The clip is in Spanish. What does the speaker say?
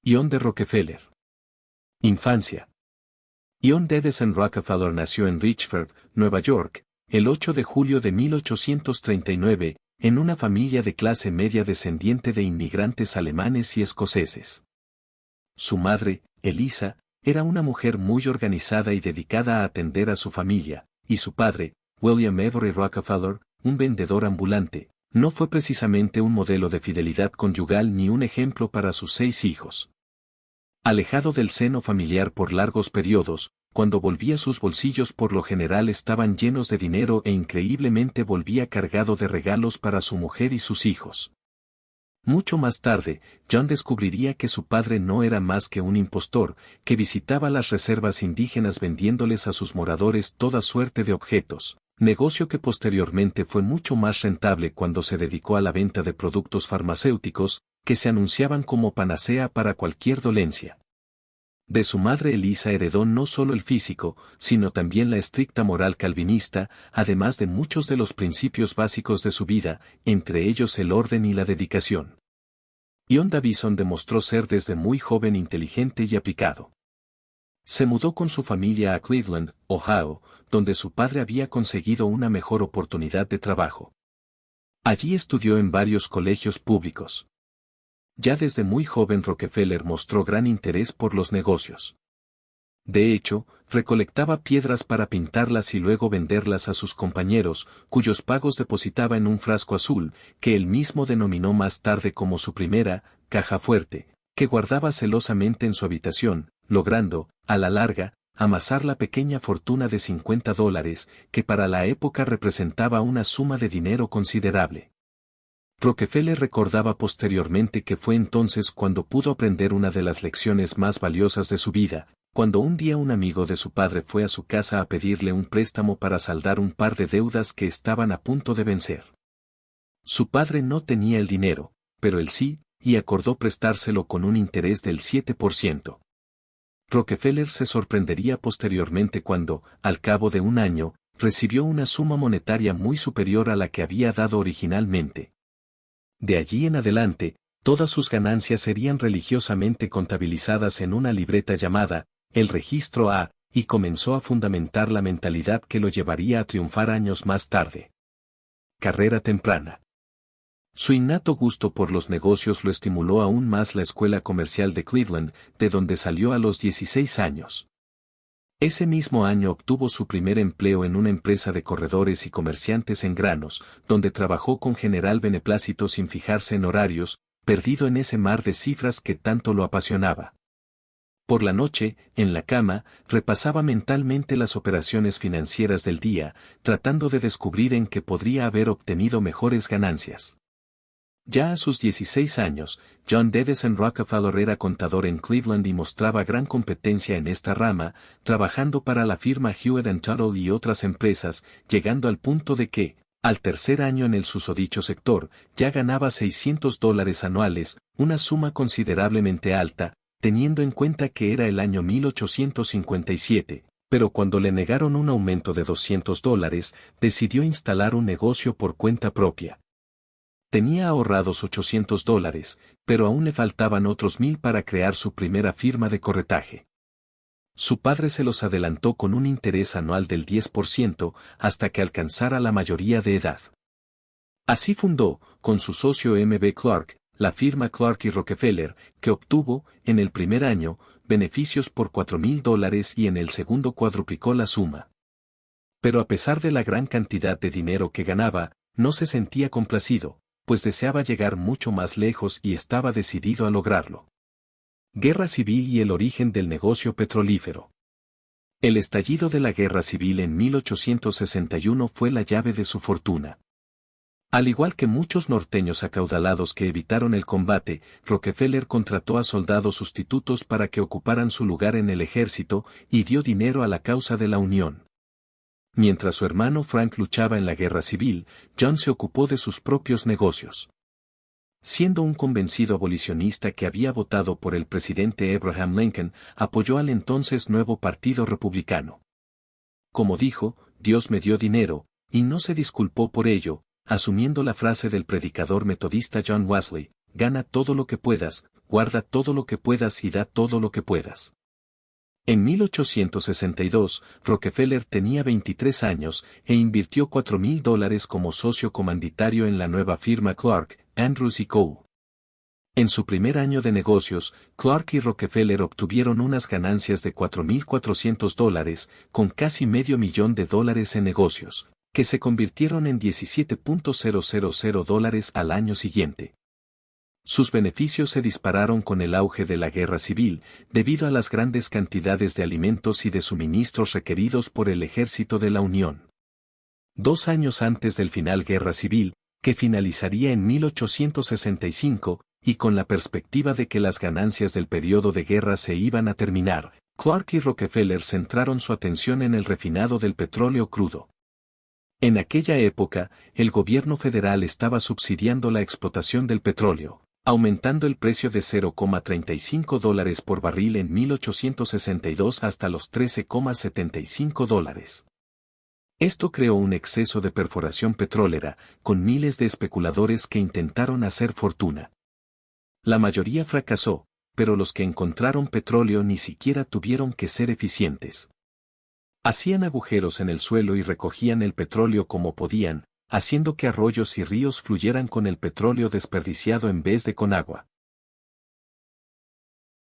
John D. Rockefeller. Infancia. John Dedesen Rockefeller nació en Richford, Nueva York, el 8 de julio de 1839, en una familia de clase media descendiente de inmigrantes alemanes y escoceses. Su madre, Eliza, era una mujer muy organizada y dedicada a atender a su familia, y su padre, William Avery Rockefeller, un vendedor ambulante, no fue precisamente un modelo de fidelidad conyugal ni un ejemplo para sus 6 hijos. Alejado del seno familiar por largos periodos, cuando volvía sus bolsillos por lo general estaban llenos de dinero e increíblemente volvía cargado de regalos para su mujer y sus hijos. Mucho más tarde, John descubriría que su padre no era más que un impostor, que visitaba las reservas indígenas vendiéndoles a sus moradores toda suerte de objetos, negocio que posteriormente fue mucho más rentable cuando se dedicó a la venta de productos farmacéuticos, que se anunciaban como panacea para cualquier dolencia. De su madre Eliza heredó no solo el físico, sino también la estricta moral calvinista, además de muchos de los principios básicos de su vida, entre ellos el orden y la dedicación. John Davison demostró ser desde muy joven inteligente y aplicado. Se mudó con su familia a Cleveland, Ohio, donde su padre había conseguido una mejor oportunidad de trabajo. Allí estudió en varios colegios públicos. Ya desde muy joven Rockefeller mostró gran interés por los negocios. De hecho, recolectaba piedras para pintarlas y luego venderlas a sus compañeros, cuyos pagos depositaba en un frasco azul, que él mismo denominó más tarde como su primera caja fuerte, que guardaba celosamente en su habitación, logrando, a la larga, amasar la pequeña fortuna de $50, que para la época representaba una suma de dinero considerable. Rockefeller recordaba posteriormente que fue entonces cuando pudo aprender una de las lecciones más valiosas de su vida, cuando un día un amigo de su padre fue a su casa a pedirle un préstamo para saldar un par de deudas que estaban a punto de vencer. Su padre no tenía el dinero, pero él sí, y acordó prestárselo con un interés del 7%. Rockefeller se sorprendería posteriormente cuando, al cabo de un año, recibió una suma monetaria muy superior a la que había dado originalmente. De allí en adelante, todas sus ganancias serían religiosamente contabilizadas en una libreta llamada el Registro A, y comenzó a fundamentar la mentalidad que lo llevaría a triunfar años más tarde. Carrera temprana. Su innato gusto por los negocios lo estimuló aún más la Escuela Comercial de Cleveland, de donde salió a los 16 años. Ese mismo año obtuvo su primer empleo en una empresa de corredores y comerciantes en granos, donde trabajó con general beneplácito sin fijarse en horarios, perdido en ese mar de cifras que tanto lo apasionaba. Por la noche, en la cama, repasaba mentalmente las operaciones financieras del día, tratando de descubrir en qué podría haber obtenido mejores ganancias. Ya a sus 16 años, John Dedesen Rockefeller era contador en Cleveland y mostraba gran competencia en esta rama, trabajando para la firma Hewitt & Tuttle y otras empresas, llegando al punto de que, al tercer año en el susodicho sector, ya ganaba $600 anuales, una suma considerablemente alta, teniendo en cuenta que era el año 1857, pero cuando le negaron un aumento de $200, decidió instalar un negocio por cuenta propia. Tenía ahorrados $800, pero aún le faltaban otros 1,000 para crear su primera firma de corretaje. Su padre se los adelantó con un interés anual del 10% hasta que alcanzara la mayoría de edad. Así fundó, con su socio M. B. Clark, la firma Clark y Rockefeller, que obtuvo, en el primer año, beneficios por $4,000 y en el segundo cuadruplicó la suma. Pero a pesar de la gran cantidad de dinero que ganaba, no se sentía complacido, pues deseaba llegar mucho más lejos y estaba decidido a lograrlo. Guerra civil y el origen del negocio petrolífero. El estallido de la Guerra Civil en 1861 fue la llave de su fortuna. Al igual que muchos norteños acaudalados que evitaron el combate, Rockefeller contrató a soldados sustitutos para que ocuparan su lugar en el ejército y dio dinero a la causa de la Unión. Mientras su hermano Frank luchaba en la guerra civil, John se ocupó de sus propios negocios. Siendo un convencido abolicionista que había votado por el presidente Abraham Lincoln, apoyó al entonces nuevo Partido Republicano. Como dijo, Dios me dio dinero, y no se disculpó por ello, asumiendo la frase del predicador metodista John Wesley, gana todo lo que puedas, guarda todo lo que puedas y da todo lo que puedas. En 1862, Rockefeller tenía 23 años e invirtió $4,000 como socio comanditario en la nueva firma Clark, Andrews y Co. En su primer año de negocios, Clark y Rockefeller obtuvieron unas ganancias de $4,400, con casi $500,000 en negocios, que se convirtieron en $17,000 al año siguiente. Sus beneficios se dispararon con el auge de la guerra civil, debido a las grandes cantidades de alimentos y de suministros requeridos por el ejército de la Unión. 2 años antes del final guerra civil, que finalizaría en 1865, y con la perspectiva de que las ganancias del periodo de guerra se iban a terminar, Clark y Rockefeller centraron su atención en el refinado del petróleo crudo. En aquella época, el gobierno federal estaba subsidiando la explotación del petróleo, aumentando el precio de $0,35 por barril en 1862 hasta los $13,75. Esto creó un exceso de perforación petrolera, con miles de especuladores que intentaron hacer fortuna. La mayoría fracasó, pero los que encontraron petróleo ni siquiera tuvieron que ser eficientes. Hacían agujeros en el suelo y recogían el petróleo como podían, haciendo que arroyos y ríos fluyeran con el petróleo desperdiciado en vez de con agua.